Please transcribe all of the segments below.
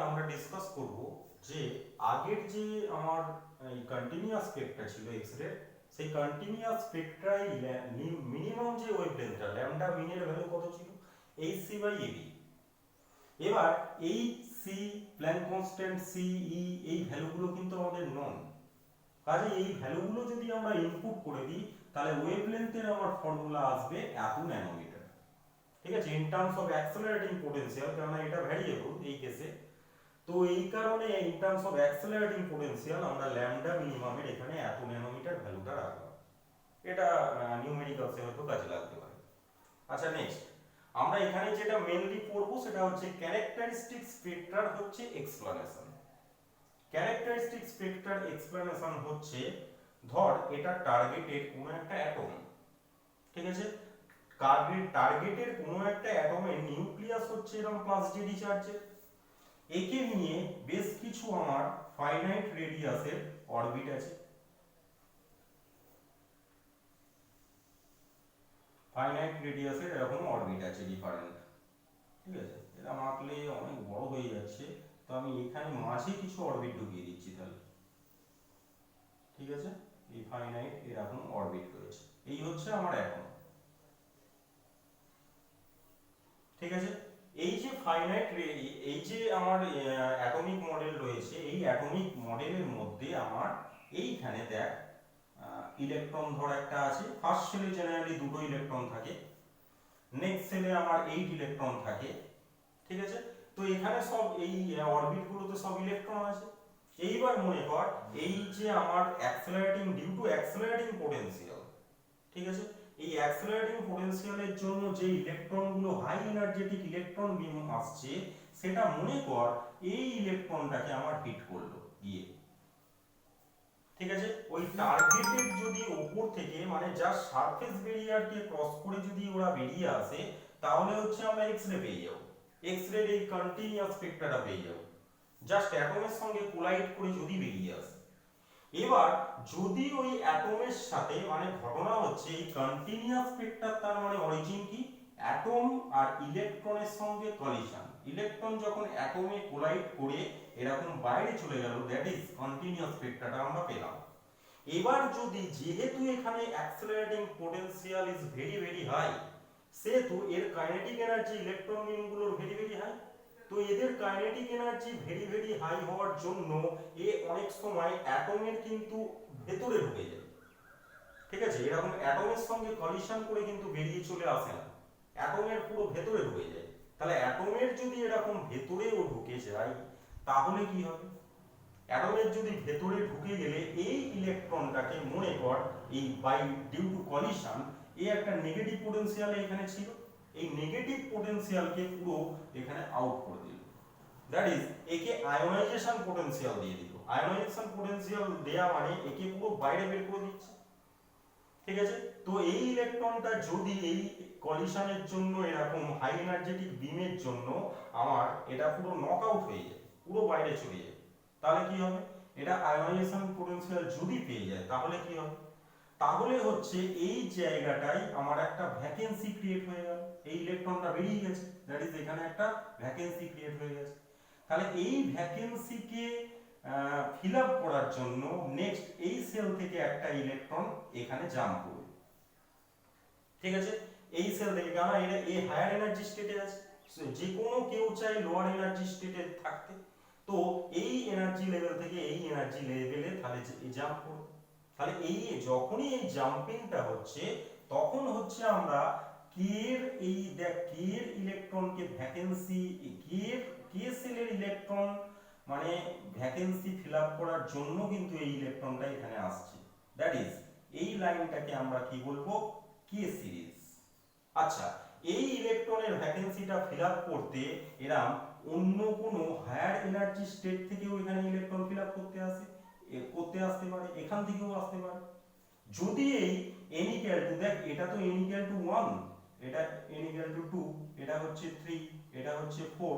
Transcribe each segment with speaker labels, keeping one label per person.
Speaker 1: আমরা ডিসকাস করব যে আগের যে আমার এই কন্টিনিউয়াস স্পেক্ট্রা ছিল এক্স-রে, সেই কন্টিনিউয়াস স্পেক্ট্রায় মিনিমাম যে ওয়েভলেন্থটা ল্যামডা মিনের ভ্যালু কত ছিল, hc/ab। এবার এই সি, প্ল্যাঙ্ক কনস্ট্যান্ট সি, ই, এই ভ্যালুগুলো কিন্তু আমাদের নন। কাজে এই ভ্যালুগুলো যদি আমরা ইনপুট করে দিই তাহলে ওয়েভলেন্থের আমার ফর্মুলা আসবে এত ন্যানোমিটার। ঠিক আছে, in terms of accelerating potential, কারণ এটা ভ্যারিয়েবল এই কেসে। তো এই কারণে in terms of accelerating potential আমরা ল্যামডা মিনিমামের এখানে এত ন্যানোমিটার ভ্যালুটা রাখলাম। এটা নিউমেরিক্যালসে হয়তো কাজে লাগতে পারে। আচ্ছা, নেক্সট আমরা এখানে যেটা মেইনলি পড়বো সেটা হচ্ছে ক্যারেক্টারিস্টিক স্পেক্ট্রার হচ্ছে এক্সপ্লানেশন। ক্যারেক্টারিস্টিক স্পেক্ট্রার এক্সপ্লানেশন হচ্ছে, ধর এটা টার্গেটের কোনো একটা অ্যাটম, ঠিক আছে, টার্গেটের কোনো একটা অ্যাটমের নিউক্লিয়াস হচ্ছে এরকম প্লাস জেডি চার্জের। একে নিয়ে বেশ কিছু আমার ফাইনাইট রেডিয়াসের অরবিট আছে। ফাইনাইট রেডিয়াসের এরকম অরবিট আছে ডিফারেন্ট, ঠিক আছে। এটা মাপলে অনেক বড় হয়ে যাচ্ছে, তো আমি এখানে মাঝে কিছু অরবিট ঢুকিয়ে দিচ্ছি তাহলে, ঠিক আছে। এই ফাইনাইট এরকম অরবিট রয়েছে, এই হচ্ছে আমার অ্যাটম, ঠিক আছে। এই যে ফাইনাইট এই যে আমার অ্যাটমিক মডেল রয়েছে, এই অ্যাটমিক মডেলের মধ্যে আমার এইখানে দেখ ইলেকট্রন ধর একটা আছে। ফার্স্ট সেলে জেনারেলি দুটো ইলেকট্রন থাকে, নেক্সট সেলে আমার 8 ইলেকট্রন থাকে, ঠিক আছে। তো এখানে সব এই অরবিট গুলোতে সব ইলেকট্রন আছে। এইবার মনে কর এই যে আমার accelerating due to accelerating potential, ঠিক আছে, এই অ্যাক্সেলারেটিং পোটেনশিয়ালের জন্য যে ইলেকট্রনগুলো হাই এনার্জেটিক ইলেকট্রন বিম আসছে, সেটা মনে কর এই ইলেকট্রনটাকে আমার হিট করলো গিয়ে, ঠিক আছে। ওই টার্গেটের যদি উপর থেকে মানে যার সারফেস ব্যারিয়ারকে ক্রস করে যদি ওরা বেরিয়ে আসে, তাহলে হচ্ছে আমরা এক্স-রে পেয়ে যাব। এক্স-রে এই কন্টিনিউয়াস স্পেক্ট্রাটা পেয়ে যাব, জাস্ট অ্যাটমের সঙ্গে কোলাইড করে যদি বেরিয়ে আসে। এবার যদি ওই অ্যাটমের সাথে মানে ঘটনা হচ্ছে এই কন্টিনিউয়াস স্পেক্ট্রাম, তার মানে অরিজিন কি, অ্যাটম আর ইলেকট্রনের সঙ্গে কলিশন। ইলেকট্রন যখন অ্যাটমে কোলাইড করে এরকম বাইরে চলে গেল, দ্যাট ইজ কন্টিনিউয়াস স্পেক্ট্রাটা আমরা পেলাম। এবার যদি যেহেতু এখানে accelerating potential is very very high, সেহেতু এর কাইনেটিক এনার্জি ইলেকট্রন বিমগুলোর ভেরি ভেরি হাই। তো এদের kinetic energy very very high হওয়ার জন্য এ অনেক সময় অ্যাটমের কিন্তু ভেতরে ঢুকে যায়, ঠিক আছে। এরকম অ্যাটমের সঙ্গে কলিশন করে কিন্তু বেরিয়ে চলে আসে না, অ্যাটমের পুরো ভেতরে ঢুকে যায়। তাহলে অ্যাটমের যদি এরকম ভেতরেও ঢুকে যায় তাহলে কি হবে, অ্যাটমের যদি ভেতরে ঢুকে গেলে এই ইলেকট্রনটাকে মনে কর এই বাই ডিউ টু কলিশন এই একটা নেগেটিভ পোটেনশিয়াল এখানে ছিল, এই নেগেটিভ পোটেনশিয়ালকে পুরো এখানে আউট করে দিল, দ্যাট ইজ একে আয়োনাইজেশন পোটেনশিয়াল দিয়ে দিল। আয়োনাইজেশন পোটেনশিয়াল দেয়া মানে একে পুরো বাইরে বের করে দিচ্ছে, ঠিক আছে। তো এই ইলেকট্রনটা যদি এই কলিশনের জন্য এরকম হাই এনার্জেটিক বিমের জন্য আমার এটা পুরো নক আউট হয়ে যায়, পুরো বাইরে চলে যায়, তাহলে কি হবে, এটা আয়োনাইজেশন পোটেনশিয়াল যদি পেয়ে যায় তাহলে কি হবে, তাহলে হচ্ছে এই জায়গাটায় আমার একটা ভ্যাকেন্সি ক্রিয়েট হয়ে গেল, এই ইলেকট্রনটা বেরিয়ে গেছে, দ্যাট ইজ এখানে একটা ভ্যাকেন্সি ক্রিয়েট হয়ে গেছে। তাহলে এই ভ্যাকেন্সিকে ফিল আপ করার জন্য নেক্সট এই সেল থেকে একটা ইলেকট্রন এখানে জাম্প করবে, ঠিক আছে। এই সেল থেকে, কারণ এটা এই হায়ার এনার্জি স্টেটে আছে, যে কোনো কেউ চাই লোয়ার এনার্জি স্টেটে থাকতে, তো এই এনার্জি লেভেল থেকে এই এনার্জি লেভেলে তাহলে জাম্প করবে। তাহলে এই যখনই এই জাম্পিংটা হচ্ছে তখন হচ্ছে আমরা কে এর এই দেখ কে এর ইলেকট্রনকে ভ্যাকেন্সি কে সেলের ইলেকট্রন মানে ভ্যাকেন্সি ফিল আপ করার জন্য কিন্তু এই ইলেকট্রনটা এখানে আসছে, দ্যাট ইজ এই লাইনটাকে আমরা কি বলবো, কে সিরিজ। আচ্ছা, এই ইলেকট্রনের ভ্যাকেন্সিটা ফিল আপ করতে এরা অন্য কোনো হায়ার এনার্জি স্টেট থেকেও এখানে ইলেকট্রন ফিল আপ করতে আসতে পারে, এখান থেকেও আসতে পারে। যদি এই n ইকুয়াল টু, দেখ এটা তো n ইকুয়াল টু 1, এটা n ইকুয়াল টু 2, এটা হচ্ছে 3, এটা হচ্ছে 4,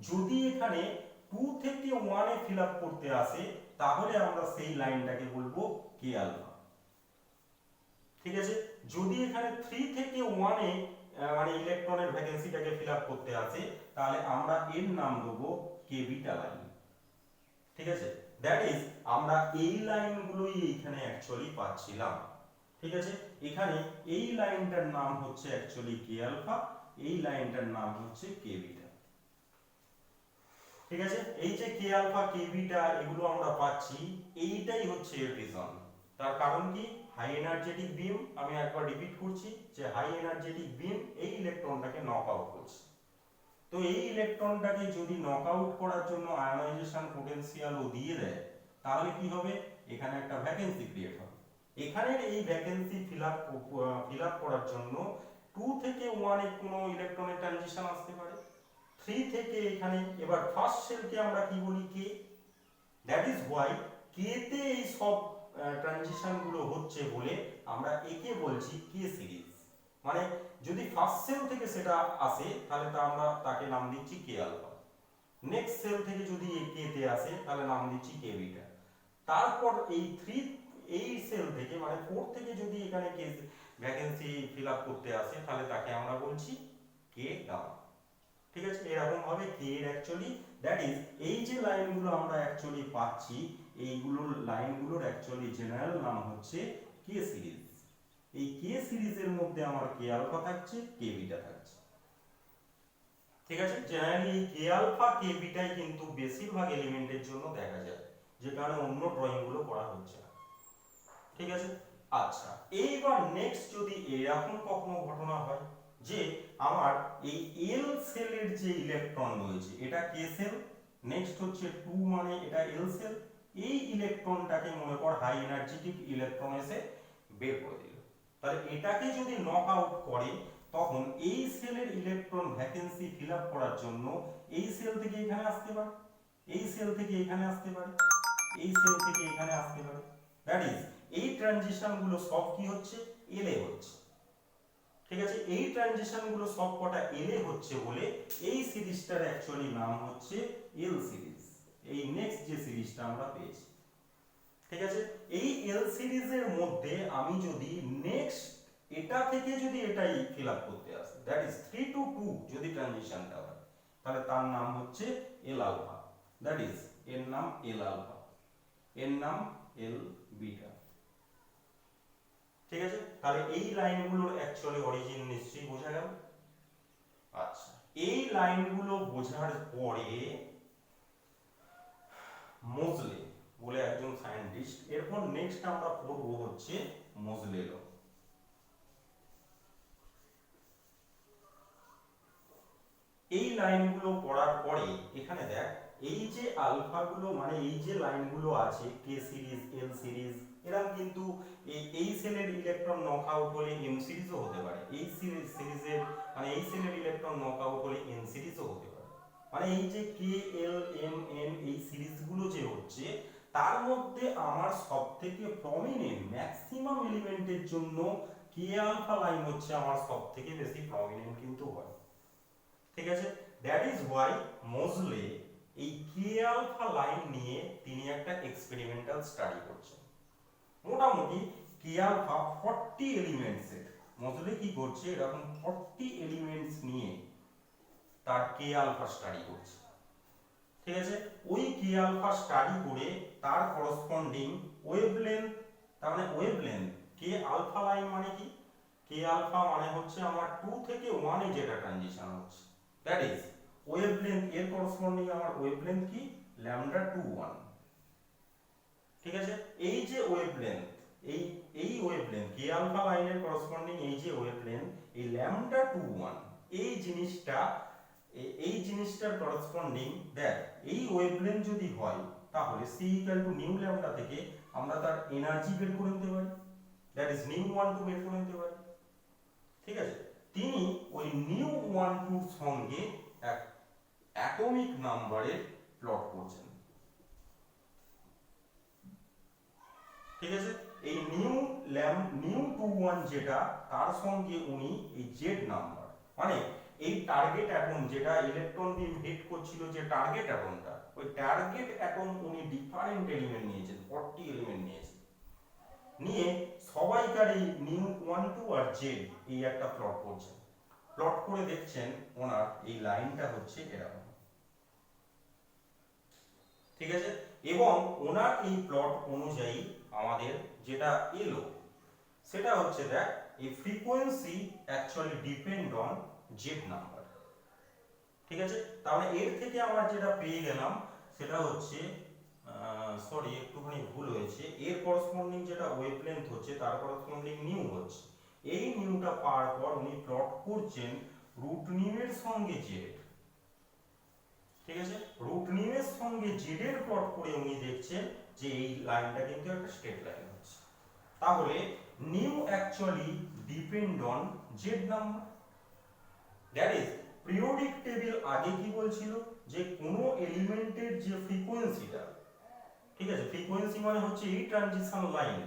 Speaker 1: যদি এখানে 2 থেকে 1 এ ফিল আপ করতে আসে তাহলে আমরা সেই লাইনটাকে বলবো কে আলফা, ঠিক আছে। যদি এখানে 3 থেকে 1 এ মানে ইলেকট্রনের ভ্যাকেন্সিটাকে ফিল আপ করতে আসে তাহলে আমরা এর নাম দেবো কে কে বিটা লাইন। ঠিক আছে, দ্যাট ইজ আমরা এই লাইনগুলোই এইখানে অ্যাকচুয়ালি পাচ্ছিলাম। ঠিক আছে, এখানে এই লাইনটার নাম হচ্ছে অ্যাকচুয়ালি কে আলফা, এই লাইনটার নাম হচ্ছে কে বিটা। ঠিক আছে, এই যে কে আলফা কে বিটা এগুলো আমরা পাচ্ছি, এইটাই হচ্ছে এর রিজন। তার কারণ কি, হাই এনার্জেটিক বিম, আমি একবার রিপিট করছি যে হাই এনার্জেটিক বিম এই ইলেকট্রনটাকে নক আউট করছে। তো এই ইলেকট্রনটাকে যদি নক আউট করার জন্য আয়নাইজেশন পোটেনশিয়ালও দিয়ে দেয়, তাহলে কি হবে, এখানে একটা ভ্যাকেন্সি ক্রিয়েট হবে। এখানের এই ভ্যাকেন্সি ফিল আপ করার জন্য 2 থেকে 1 এ কোনো ইলেকট্রনের ট্রানজিশন আসতে পারে, 3 থেকে এখানে, এবার ফার্স্ট শেলকে আমরা কি বলি, কে। দ্যাট ইজ হোয়াই কে তে এই সব ট্রানজিশন গুলো হচ্ছে বলে আমরা একে বলছি কে সিরিজ। মানে যদি ফার্স্ট সেল থেকে সেটা আসে তাহলে আমরা তাকে নাম দিচ্ছি কে আলফা, নেক্সট সেল থেকে যদি কে তে আসে তাহলে নাম দিচ্ছি কে বিটা, তারপর এই সেল থেকে মানে 4 থেকে যদি এখানে কে ভ্যাকেন্সি ফিল আপ করতে আসে তাহলে তাকে আমরা বলছি কে গামা। ঠিক আছে, এরকম ভাবে কে এর অ্যাকচুয়ালি দ্যাট ইজ এই যে লাইনগুলো আমরা অ্যাকচুয়ালি পাচ্ছি, এইগুলোর লাইনগুলোর অ্যাকচুয়ালি জেনারেল নাম হচ্ছে কে সিরিজ। এই কে সিরিজের মধ্যে আমার কে আলফা থাকছে, কে বিটা থাকছে। ঠিক আছে, জেনারেলি এই কে আলফা কে বিটাই কিন্তু বেশিরভাগ এলিমেন্টের জন্য দেখা যায়, যে কারণে অন্য ড্রয়িং গুলো করা হচ্ছে না। ঠিক আছে, আচ্ছা এইবার নেক্সট যদি এরকম কখনো ঘটনা হয় যে আমার এই এল সেলের যে ইলেকট্রন রয়েছে এটা কে সেল, নেক্সট হচ্ছে 2 মানে এটা এল সেল, এই ইলেকট্রনটাকে মনে কর হাই এনার্জেটিক ইলেকট্রন এসে বের করে দিল, তাহলে এটাকে যদি নক আউট করে তখন এই সেলের ইলেকট্রন ভ্যাকেন্সি ফিল আপ করার জন্য এই সেল থেকে এখানে আসতে পারে, এই সেল থেকে এখানে আসতে পারে, এই সেল থেকে এখানে আসতে পারে। দ্যাট ইজ এই ট্রানজিশন গুলো সব কি হচ্ছে, এলে হচ্ছে। ঠিক আছে, এই ট্রানজিশন গুলো সব কটা এলে হচ্ছে বলে এই সিরিজটার অ্যাকচুয়ালি নাম হচ্ছে এল সিরিজ, এই নেক্সট যে সিরিজটা আমরা পেয়েছি। ঠিক আছে, এই এল সিরিজের মধ্যে আমি যদি নেক্সট এটা থেকে যদি এটাই ফিল আপ করতে আসে, দ্যাট ইজ 3 to 2 যদি ট্রানজিশনটা হয়, তাহলে তার নাম হচ্ছে এল আলফা, দ্যাট ইজ এর নাম এল আলফা, এর নাম এল বিটা। ঠিক আছে, তাহলে এই লাইনগুলোর অ্যাকচুয়ালি অরিজিন নিশ্চয়ই বোঝা গেল। আচ্ছা, এই লাইনগুলো বোঝার পরে মোজলে বলে একজন সায়েন্টিস্ট, এরপর নেক্সট আমরা পড়ব হচ্ছে মোজলে ল। এই লাইনগুলো পড়ার পরে এখানে দেখ, এই যে আলফাগুলো মানে এই যে লাইনগুলো আছে কে সিরিজ এল সিরিজ, এরা কিন্তু এই সেলের ইলেকট্রন নক আউট হলে এম সিরিজও হতে পারে, এই সিরিজের মানে এই সেলের ইলেকট্রন নক আউট হলে এন সিরিজও হতে পারে। মানে এই যে কে এল এম এন এই সিরিজগুলো যে হচ্ছে, তার মধ্যে আমার সবথেকে প্রমিনেন্ট ম্যাক্সিমাম এলিমেন্টের জন্য কে আলফা লাইন হচ্ছে আমার সবথেকে বেশি প্রমিনেন্ট কিন্তু হয়। ঠিক আছে, দ্যাট ইজ হোয়াই মোজলে এই কে আলফা লাইন নিয়ে তিনি একটা এক্সপেরিমেন্টাল স্টাডি করছেন। মোটামুটি কে আলফা 40 এলিমেন্টসের, মোজলে কি করছে, এরকম 40 এলিমেন্টস নিয়ে তার কে আলফা স্টাডি করছে। ঠিক আছে, ওই কে আলফা স্টাডি করে তার করসপন্ডিং ওয়েভলেন্থ, তার মানে ওয়েভলেন্থ কে আলফা লাইন মানে কি, কে আলফা মানে হচ্ছে আমার 2 থেকে 1 এ যেটা ট্রানজিশন হচ্ছে, দ্যাট ইজ ওয়েভলেন্থ, এর করসপন্ডিং আমার ওয়েভলেন্থ কি λ21। ঠিক আছে, এই যে ওয়েভলেন্থ, এই ওয়েভলেন্থ কে আলফা লাইনের করসপন্ডিং এই যে ওয়েভলেন্থ, এই λ21 এই জিনিসটার করসপন্ডিং দেখ, এই ওয়েভলেন্থ যদি হয় তাহলে c নিউ ল্যামডা থেকে আমরা তার এনার্জি বের করে নিতে পারি, দ্যাট ইজ নিউ 12 বের করে নিতে পারি। ঠিক আছে, তিনি ওই নিউ 12 সঙ্গে এক অ্যাটমিক নাম্বারের প্লট করছেন। ঠিক আছে, এই নিউ 21 যেটা, তার সঙ্গে উনি এই জেড নাম্বার মানে এই টার্গেট অ্যাটম যেটা ইলেকট্রন বিম হিট করছিল, যে টার্গেট অ্যাটমটা, ওই টার্গেট অ্যাটম উনি ডিফারেন্ট এলিমেন্ট নিয়েছেন, 40 এলিমেন্ট নিয়েছেন, নিয়ে সবাইকার এই নিউ 12 আর জেড এই একটা প্লট করছেন। প্লট করে দেখছেন ওনার এই লাইনটা হচ্ছে এরকম। ঠিক আছে। এবং ওনার এই প্লট অনুযায়ী আমাদের যেটা এলো সেটা হচ্ছে দেখ এই frequency actually depend on Z number. ঠিক আছে, তাহলে এর থেকে আমরা যেটা পেয়ে গেলাম সেটা হচ্ছে সরি একটুখানি ভুল হয়েছে, এর করসপন্ডিং যেটা ওয়েভলেন্থ হচ্ছে তার করসপন্ডিং নিউ হচ্ছে। এই নিউটা পাওয়ার পর উনি প্লট করছেন রুট নিউয়ের সঙ্গে জেড। ঠিক আছে, রুট নিউয়ের সঙ্গে জেড এর প্লট করে উনি দেখছেন যে এই লাইনটা কিন্তু একটা স্ট্রেট লাইন হচ্ছে। তাহলে new actually depend on Z number. That is periodic table আগে কি বলছিল যে কোনো এলিমেন্টের যে ফ্রিকোয়েন্সিটা, ঠিক আছে, ফ্রিকোয়েন্সি মানে হচ্ছে এই ট্রানজিশন লাইন,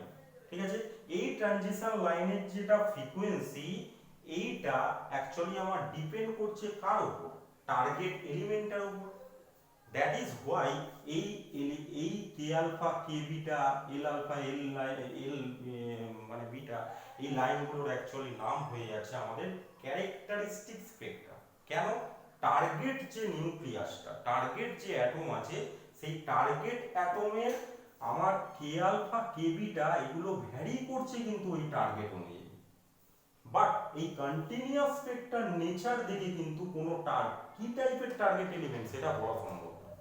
Speaker 1: ঠিক আছে, এই ট্রানজিশন লাইনের যেটা ফ্রিকোয়েন্সি এইটা অ্যাকচুয়ালি আমার ডিপেন্ড করছে কার উপর, টার্গেট এলিমেন্টের উপর। দ্যাট ইজ হোয়াই এই কে আলফা কে বিটা এল আলফা এল মানে বিটা এই লাইনগুলোর অ্যাকচুয়ালি নাম হয়ে যাচ্ছে আমাদের ক্যারেক্টারিস্টিক স্পেকট্রাম। কেন? টার্গেট যে নিউক্লিয়াসটা, টার্গেট যে অ্যাটম আছে সেই টার্গেট অ্যাটমের আমার কে আলফা কে বিটা এগুলো ভ্যারি করছে কিন্তু ওই টার্গেট অনুযায়ী। বাট এই কন্টিনিউয়াস স্পেকট্রাম নেচার দেখে কিন্তু কোনো কি টাইপের টার্গেট এলিমেন্ট সেটা বলা সম্ভব না।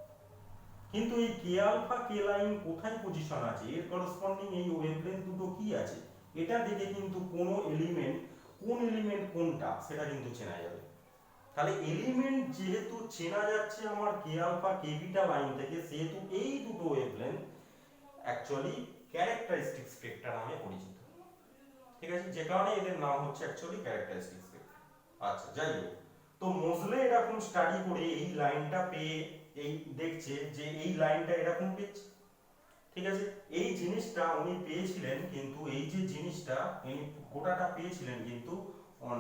Speaker 1: কিন্তু এই কে আলফা কে লাইন কোথায় পজিশন আছে, এর করসপন্ডিং এই ওয়েভলেন্থ দুটো কি আছে, এটা দেখে কিন্তু কোনো এলিমেন্ট কোন এলিমেন্ট কোনটা সেটা কিন্তু চেনা যাবে। তাহলে এলিমেন্ট যেহেতু চেনা যাচ্ছে আমার কে আলফা কে বিটা লাইন থেকে, সেহেতু এই দুটো ওয়েভলেন্থ অ্যাকচুয়ালি ক্যারেক্টারিস্টিক স্পেকট্রাম নামে পরিচিত। ঠিক আছে, যে কারণে এদের নাম হচ্ছে অ্যাকচুয়ালি ক্যারেক্টারিস্টিক স্পেকট্রাম। আচ্ছা যাই হোক, তো মোজলে এরকম স্টাডি করে এই লাইনটা পেয়ে এই দেখছে যে এই লাইনটা এরকম পেয়েছে। ঠিক আছে, এই জিনিসটা উনি পেয়েছিলেন, কিন্তু এই যে জিনিসটা উনি গোটাটা পেয়েছিলেন কিন্তু অন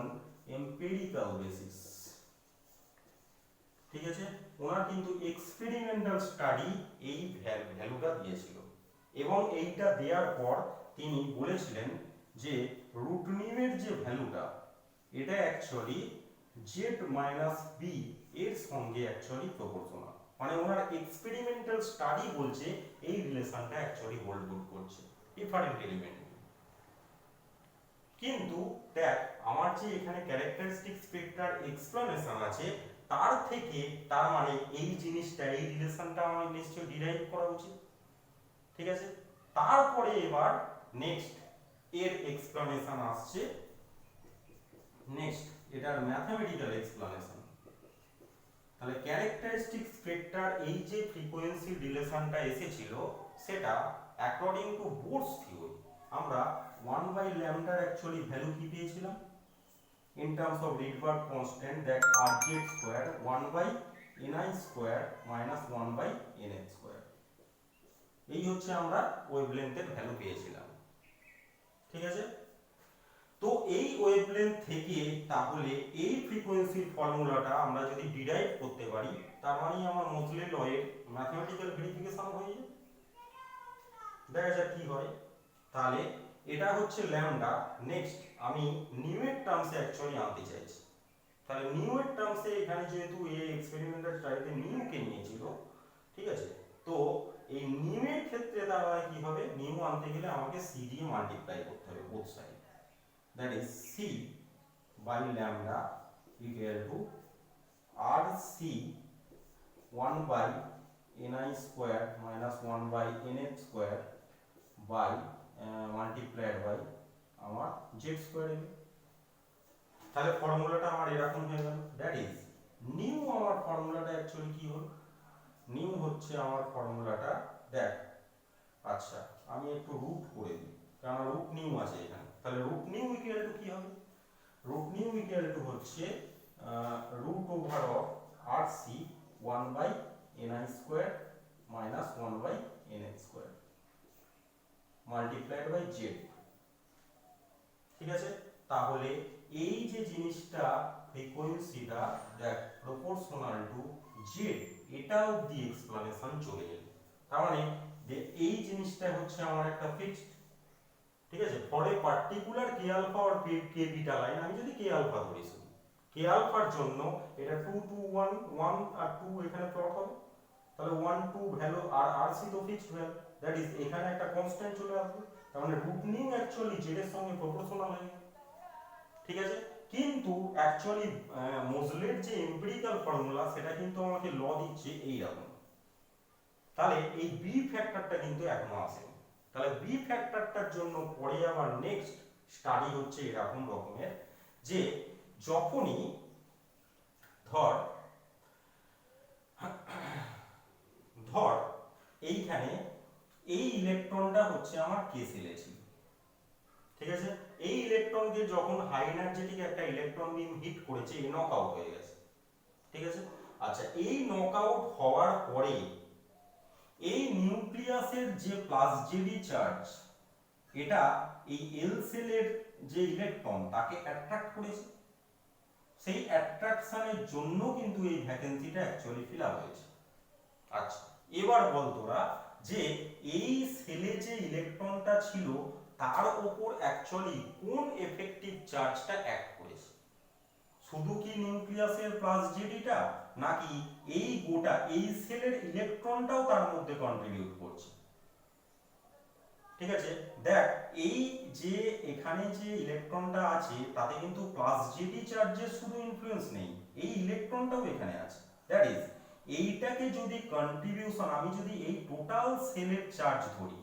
Speaker 1: এমপিরিক্যাল বেসিস। ঠিক আছে, ওনার কিন্তু এক্সপেরিমেন্টাল স্টাডি এই ভ্যালুটা দিয়েছিল এবং এইটা দেওয়ার পর তিনি বলেছিলেন যে রুট নিউয়ের যে ভ্যালুটা এটা অ্যাকচুয়ালি জেড মাইনাস বি এর সঙ্গে অ্যাকচুয়ালি প্রপোর্শনাল। মানে ওনার এক্সপেরিমেন্টাল স্টাডি বলছে এই রিলেশনটা অ্যাকচুয়ালি হোল্ড করছে ডিফারেন্ট এলিমেন্ট। কিন্তু দেখ আমার যে এখানে ক্যারেক্টারিস্টিক স্পেকট্রার এক্সপ্লানেশন আছে তার থেকে, তার মানে এই জিনিসটা এই রিলেশনটা আমার নিশ্চয়ই ডিরাইভ করা উচিত। ঠিক আছে, তারপরে এবার নেক্সট এর এক্সপ্লানেশন আসছে, নেক্সট এটার ম্যাথমেটিক্যাল এক্সপ্লানেশন। তাহলে ক্যারেক্টারিস্টিক স্পেকট্রার এই যে ফ্রিকোয়েন্সি রিলেশনটা এসেছিল সেটা অ্যাকর্ডিং টু বোরস থিওরি আমরা 1/λ অ্যাকচুয়ালি ভ্যালু কি পেয়েছিলাম in terms of Rydberg constant that rz square 1/ni square minus 1/nh square, এই হচ্ছে আমরা ওয়েভলেন্থের ভ্যালু পেয়েছিলাম। ঠিক আছে, তো এই ওয়েভলেন্থ থেকে তাহলে এই ফ্রিকোয়েন্সির ফর্মুলাটা আমরা যদি ডিরাইভ করতে পারি তার মানে আমার মোজলে ল এর ম্যাথমেটিক্যাল ভেরিফিকেশন হয়ে যাবে। দেখা যাক কি হয়। তাহলে এটা হচ্ছে ল্যামডা। নেক্সট আমি নিউ এর টার্মসে অ্যাকচুয়ালি আনতে চাইছি। তাহলে নিউ এর টার্মসে এখানে যেহেতু এই এক্সপেরিমেন্টাল স্টাডিতে নিউ কে নিয়েছিল, ঠিক আছে, তো এই নিউ এর ক্ষেত্রে তার মানে কি হবে, নিউ আনতে গেলে আমাকে সি দিয়ে মাল্টিপ্লাই করতে হবে both side. that is c by lambda equal to rc 1 by ni square minus 1 by nh square by multiplied by আমার z square হবে। তাহলে ফর্মুলাটা আমার এরকম হয়ে গেল। দ্যাট ইজ নিউ আমার ফর্মুলাটা অ্যাকচুয়ালি কি হলো, নিউ হচ্ছে আমার ফর্মুলাটা দেখ। আচ্ছা আমি একটু রুট করে দিই কারণ রুট নিউ আছে এখানে। তাহলে রুট নিউ ইকুয়াল টু কি হবে, রুট নিউ ইকুয়াল টু হচ্ছে root over of rc 1 by ni square minus 1 by nh square multiplied by z। ঠিক আছে, তাহলে এই যে জিনিসটা ফ্রিকোয়েন্সিটা দেখ প্রপোর্শনাল টু z, এটা অবধি এক্সপ্লানেশন চলে গেল। তার মানে এই জিনিসটা হচ্ছে আমার একটা ফিক্সড। ঠিক আছে, for a particular K alpha আর কে বিটা লাইন, আমি যদি কে আলফা ধরি শুধু কে আলফার জন্য এটা 2 2 1 1 আর 2 এখানে প্লট হবে। তাহলে 1 2 ভ্যালু আর আরসি তো ফিক্সড ভ্যালু, দ্যাট ইজ এখানে একটা কনস্ট্যান্ট চলে আসবে, তার মানে রুট নিউ অ্যাকচুয়ালি জেড এর সঙ্গে প্রপোর্শনাল হয়ে গেল। ঠিক আছে, কিন্তু অ্যাকচুয়ালি মোজলের যে এমপিরিক্যাল ফর্মুলা সেটা কিন্তু আমাকে ল দিচ্ছে এই রকম। তাহলে এই বি ফ্যাক্টরটা কিন্তু এখনো আসেনি। তাহলে বি ফ্যাক্টরটার জন্য পরে আবার নেক্সট স্টাডি হচ্ছে এরকম রকমের, যে যখনই ধর ধর এইখানে এই ইলেকট্রনটা হচ্ছে আমার কে সেলে ছিল, ঠিক আছে, এই ইলেকট্রনকে যখন হাই এনার্জেটিক একটা ইলেকট্রন বিম হিট করেছে এই নক আউট হয়ে গেছে, ঠিক আছে। আচ্ছা, এই নক আউট হওয়ার পরে এই নিউক্লিয়াসের যে প্লাস জেডি চার্জ, এটা এই এল সেলের যে ইলেকট্রন তাকে অ্যাট্রাক্ট করেছে, সেই অ্যাট্রাকশনের জন্য কিন্তু এই ভ্যাকেন্সিটা অ্যাকচুয়ালি ফিল আপ হয়েছে। আচ্ছা, এবার বল তোরা যে এই সেলে যে ইলেকট্রনটা ছিল তার উপর অ্যাকচুয়ালি কোন এফেক্টিভ চার্জটা অ্যাক্ট করেছে, শুধু কি নিউক্লিয়াসের প্লাস জেডিটা, নাকি এই গোটা এই সেলের ইলেকট্রনটাও তার মধ্যে কন্ট্রিবিউট করছে। ঠিক আছে, দেখ এই যে এখানে যে ইলেকট্রনটা আছে তাতে কিন্তু প্লাস জেডি চার্জের শুধু ইনফ্লুয়েন্স নেই, এই ইলেকট্রনটাও এখানে আছে, দ্যাট ইজ এইটাকে যদি কন্ট্রিবিউশন, আমি যদি এই টোটাল সেলের চার্জ ধরি,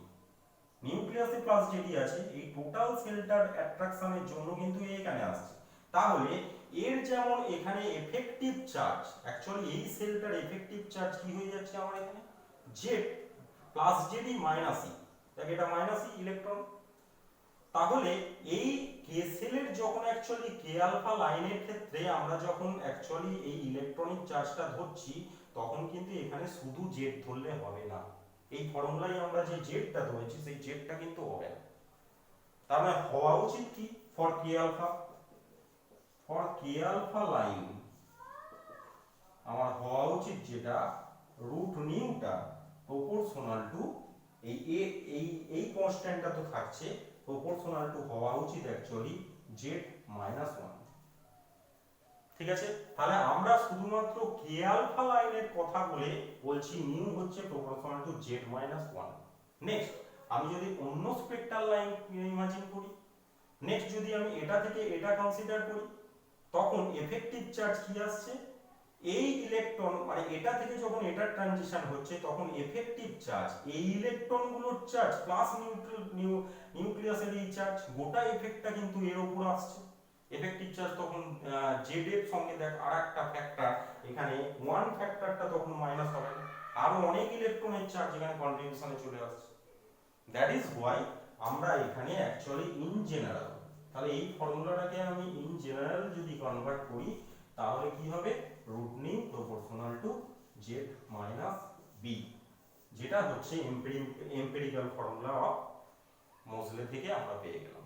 Speaker 1: নিউক্লিয়াসে প্লাস জেডি আছে, এই টোটাল সেলটার অ্যাট্রাকশনের জন্য কিন্তু এখানে আসছে, তাহলে এর যেমন এখানে এফেক্টিভ চার্জ, অ্যাকচুয়ালি এই সেলটার এফেক্টিভ চার্জ কি হয়ে যাচ্ছে আমার এখানে Z plus JD minus E, দেখ এটা মাইনাস ই ইলেকট্রন, তাহলে এই কে সেলের যখন অ্যাকচুয়ালি কে আলফা লাইনের ক্ষেত্রে আমরা যখন অ্যাকচুয়ালি এই ইলেকট্রনিক চার্জটা ধরছি তখন কিন্তু এখানে শুধু জেড ধরলে হবে না, এই ফর্মুলায় আমরা যে জেডটা ধরেছি সেই জেডটা কিন্তু হবে না, তার মানে হওয়া উচিত কি ফর কে আলফা লাইন আমার হওয়া উচিত যেটা রুট নিউটা প্রপোর্শনাল টু এই এই কনস্ট্যান্টটা তো থাকছে, প্রপোর্শনাল টু হওয়া উচিত অ্যাকচুয়ালি জেড মাইনাস ওয়ান। ঠিক আছে, তাহলে আমরা শুধুমাত্র কে আলফা লাইনের কথা বলে বলছি নিউ হচ্ছে proportional to Z minus one. Next আমি যদি অন্য স্পেক্ট্রাল লাইন ইমাজিন করি, নেক্সট যদি আমি এটা থেকে এটা কনসিডার করি, তখন এফেক্টিভ চার্জ কি আসছে, এই ইলেকট্রন মানে এটা থেকে যখন এটা ট্রানজিশন হচ্ছে তখন এফেক্টিভ চার্জ এই ইলেকট্রনগুলোর চার্জ প্লাস নিউক্লিয়াসের এই চার্জ, গোটা এফেক্টটা কিন্তু এর উপর আসছে। এফেক্টিভ চার্জ তখন জেড এর সঙ্গে দেখ আরেকটা ফ্যাক্টর, এখানে ওয়ান ফ্যাক্টরটা তখন মাইনাস হবে, আরো অনেক ইলেকট্রনের চার্জ এখানে কন্ট্রিবিউশনে চলে আসছে, দ্যাট ইজ ওয়াই আমরা এখানে অ্যাকচুয়ালি ইন জেনারেল, তাহলে এই ফর্মুলাটাকে আমি ইন জেনারেল যদি কনভার্ট করি তাহলে কি হবে root nu proportional to Z minus B, যেটা হচ্ছে এম্পিরিক্যাল ফর্মুলা অফ মোজলে থেকে আমরা পেয়ে গেলাম।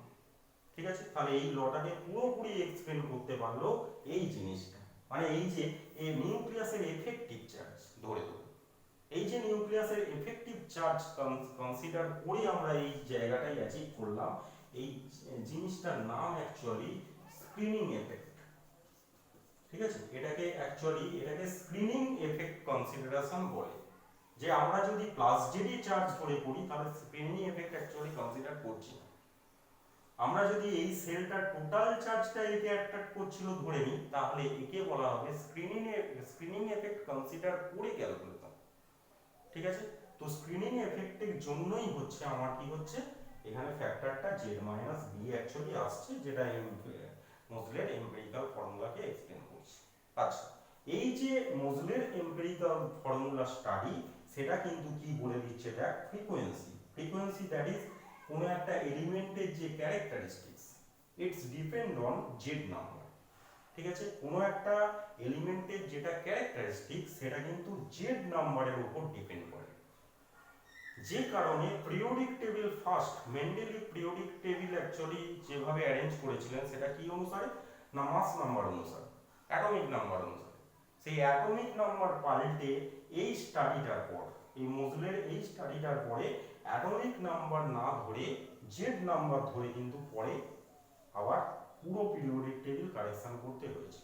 Speaker 1: ঠিক আছে, তাহলে এই লটাকে পুরোপুরি এক্সপ্লেন করতে পারলো এই জিনিসটা, মানে এই যে এই নিউক্লিয়াসের এফেক্টিভ চার্জ ধরে এই যে নিউক্লিয়াসের এফেক্টিভ চার্জ কনসিডার করে আমরা এই জায়গাটাই অ্যাচিভ করলাম, এই জিনিসটার নাম অ্যাকচুয়ালি স্ক্রিনিং এফেক্ট। ঠিক আছে, এটাকে স্ক্রিনিং এফেক্ট কনসিডারেশন বলে, যে আমরা যদি প্লাস জেডি চার্জ ধরে পড়ি তাহলে স্ক্রিনিং এফেক্ট অ্যাকচুয়ালি কনসিডার করছি না, আমরা যদি এই সেলটার টোটাল চার্জটা একে অ্যাট্রাক্ট করছিল ধরে নিই তাহলে একে বলা হবে স্ক্রিনিং এফেক্ট কনসিডার করে ক্যালকুলেশন। ঠিক আছে, তো স্ক্রিনিং এফেক্টের জন্যই হচ্ছে আমার কি হচ্ছে এখানে ফ্যাক্টরটা জেড মাইনাস বি অ্যাকচুয়ালি আসছে, যেটা মোজলের এম্পিরিক্যাল ফর্মুলাকে এক্সপ্লেন করছে। আচ্ছা, এই যে মোজলের এম্পিরিক্যাল ফর্মুলা স্টাডি সেটা কিন্তু কি বলে দিচ্ছে, দেখ ফ্রিকোয়েন্সি দ্যাট ইজ কোন একটা এলিমেন্টের যে characteristics it's depend on Z number. ঠিক আছে, কোন একটা এলিমেন্টের যেটা ক্যারেক্টারিস্টিক্স সেটা কিন্তু জেড নাম্বারের উপর ডিপেন্ড করে, যে কারণে periodic table first Mendeleev periodic table actually যেভাবে অ্যারেঞ্জ করেছিলেন সেটা কি অনুসারে না মাস নাম্বার অনুসারে, অ্যাটমিক নাম্বার অনুসারে, সেই অ্যাটমিক নাম্বার পাল্টে এই স্টাডিটার পর এই মোজলের এই স্টাডিটার পরে অ্যাটমিক নাম্বার না ধরে জেড নাম্বার ধরে কিন্তু পরে আবার পুরো পিরিয়ডিক টেবিল কারেকশন করতে হয়েছে।